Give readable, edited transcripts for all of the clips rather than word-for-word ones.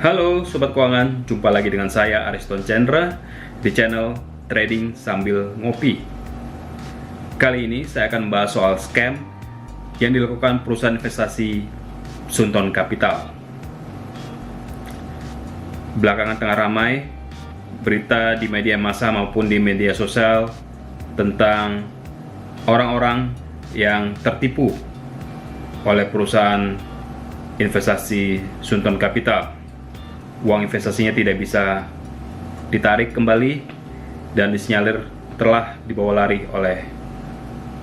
Halo Sobat Keuangan, jumpa lagi dengan saya Ariston Chandra di channel Trading Sambil Ngopi. Kali ini saya akan membahas soal scam yang dilakukan perusahaan investasi Sunton Capital. Belakangan tengah ramai berita di media massa maupun di media sosial tentang orang-orang yang tertipu oleh perusahaan investasi Sunton Capital. Uang investasinya tidak bisa ditarik kembali dan disinyalir telah dibawa lari oleh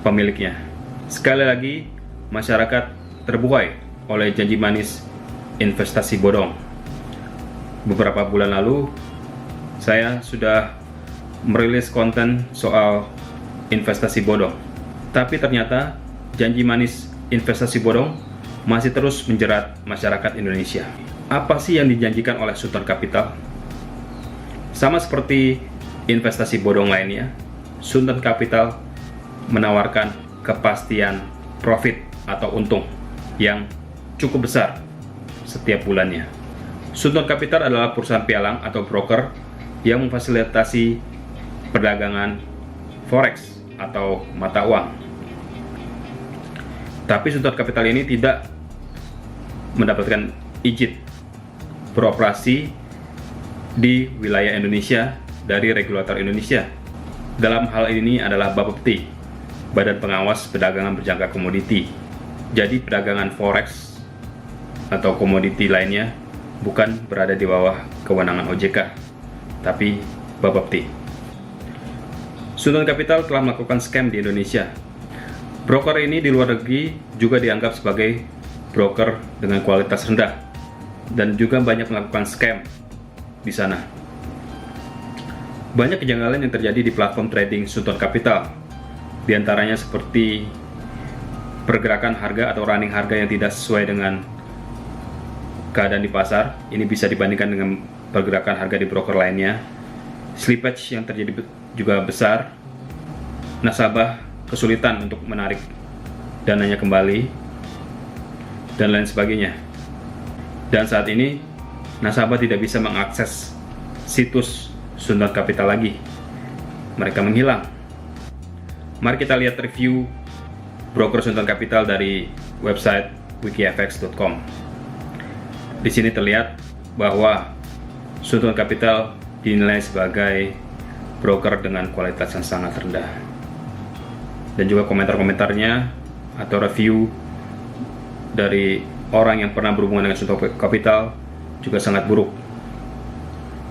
pemiliknya. Sekali lagi, masyarakat terbuai oleh janji manis investasi bodong. Beberapa bulan lalu, saya sudah merilis konten soal investasi bodong. Tapi ternyata janji manis investasi bodong masih terus menjerat masyarakat Indonesia. Apa sih yang dijanjikan oleh Sunton Capital? Sama seperti investasi bodong lainnya, Sunton Capital menawarkan kepastian profit atau untung yang cukup besar setiap bulannya. Sunton Capital adalah perusahaan pialang atau broker yang memfasilitasi perdagangan forex atau mata uang. Tapi Sunton Capital ini tidak mendapatkan izin beroperasi di wilayah Indonesia dari regulator Indonesia. Dalam hal ini adalah Bapepti, Badan Pengawas Perdagangan Berjangka Komoditi. Jadi perdagangan forex atau komoditi lainnya bukan berada di bawah kewenangan OJK, tapi Bapepti. Sunton Capital telah melakukan scam di Indonesia. Broker ini di luar negeri juga dianggap sebagai broker dengan kualitas rendah dan juga banyak melakukan scam di sana. Banyak kejanggalan yang terjadi di platform trading Sunton Capital. Di antaranya seperti pergerakan harga atau running harga yang tidak sesuai dengan keadaan di pasar. Ini bisa dibandingkan dengan pergerakan harga di broker lainnya. Slippage yang terjadi juga besar. Nasabah kesulitan untuk menarik dananya kembali dan lain sebagainya. Dan saat ini nasabah tidak bisa mengakses situs Sunton Capital lagi. Mereka menghilang. Mari kita lihat review broker Sunton Capital dari website wikifx.com. Di sini terlihat bahwa Sunton Capital dinilai sebagai broker dengan kualitas yang sangat rendah. Dan juga komentar-komentarnya atau review dari orang yang pernah berhubungan dengan Sunton Capital juga sangat buruk.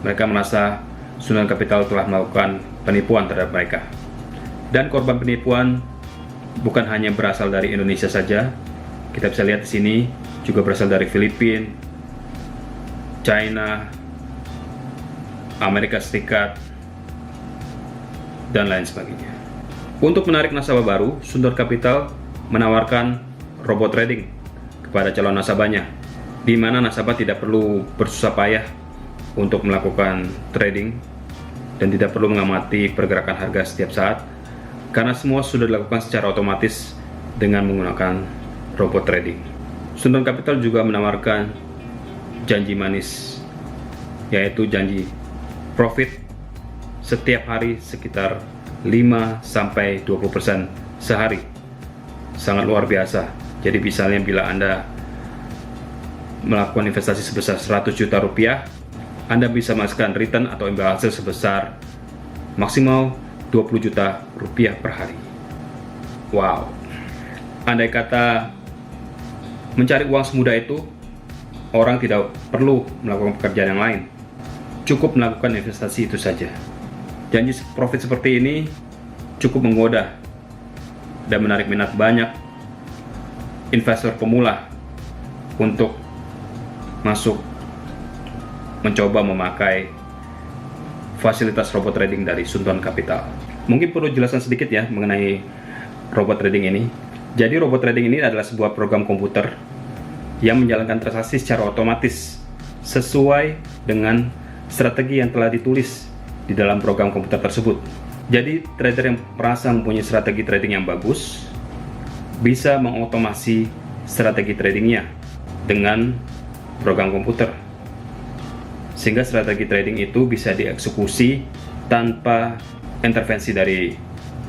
Mereka merasa Sunton Capital telah melakukan penipuan terhadap mereka. Dan korban penipuan bukan hanya berasal dari Indonesia saja. Kita bisa lihat di sini juga berasal dari Filipina, China, Amerika Serikat, dan lain sebagainya. Untuk menarik nasabah baru, Sunton Capital menawarkan robot trading kepada calon nasabahnya, di mana nasabah tidak perlu bersusah payah untuk melakukan trading dan tidak perlu mengamati pergerakan harga setiap saat, karena semua sudah dilakukan secara otomatis dengan menggunakan robot trading. Sunton Capital juga menawarkan janji manis, yaitu janji profit setiap hari sekitar 5-20% sehari. Sangat luar biasa. Jadi misalnya bila Anda melakukan investasi sebesar 100 juta rupiah, Anda bisa menghasilkan return atau imbal hasil sebesar maksimal 20 juta rupiah per hari. Wow. Andai kata mencari uang semudah itu, orang tidak perlu melakukan pekerjaan yang lain. Cukup melakukan investasi itu saja. Janji profit seperti ini cukup menggoda dan menarik minat banyak investor pemula untuk masuk mencoba memakai fasilitas robot trading dari Sunton Capital. Mungkin perlu jelasan sedikit ya mengenai robot trading ini. Jadi robot trading ini adalah sebuah program komputer yang menjalankan transaksi secara otomatis sesuai dengan strategi yang telah ditulis di dalam program komputer tersebut. Jadi trader yang merasa mempunyai strategi trading yang bagus bisa mengotomasi strategi tradingnya dengan program komputer. sehingga strategi trading itu bisa dieksekusi tanpa intervensi dari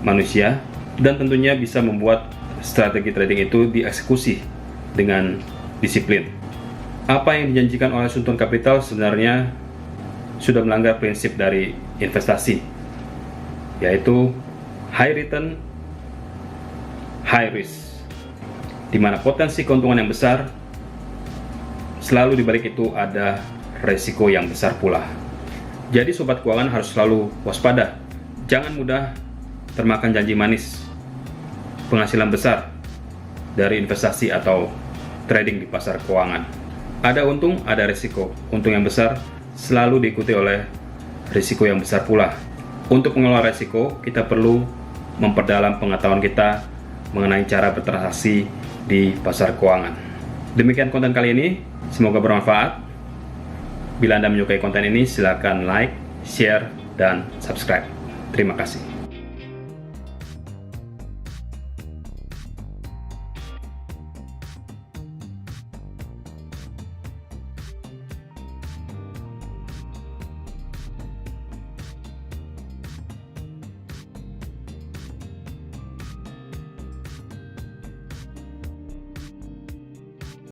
manusia, dan tentunya bisa membuat strategi trading itu dieksekusi dengan disiplin. Apa yang dijanjikan oleh Sultan Capital sebenarnya sudah melanggar prinsip dari investasi, yaitu high return, high risk, di mana potensi keuntungan yang besar, selalu dibalik itu ada resiko yang besar pula. Jadi sobat keuangan harus selalu waspada, jangan mudah termakan janji manis penghasilan besar dari investasi atau trading di pasar keuangan. Ada untung, ada risiko. Untung yang besar selalu diikuti oleh risiko yang besar pula. Untuk mengelola risiko, kita perlu memperdalam pengetahuan kita mengenai cara bertransaksi di pasar keuangan. Demikian konten kali ini, semoga bermanfaat. Bila Anda menyukai konten ini, silakan like, share, dan subscribe. Terima kasih.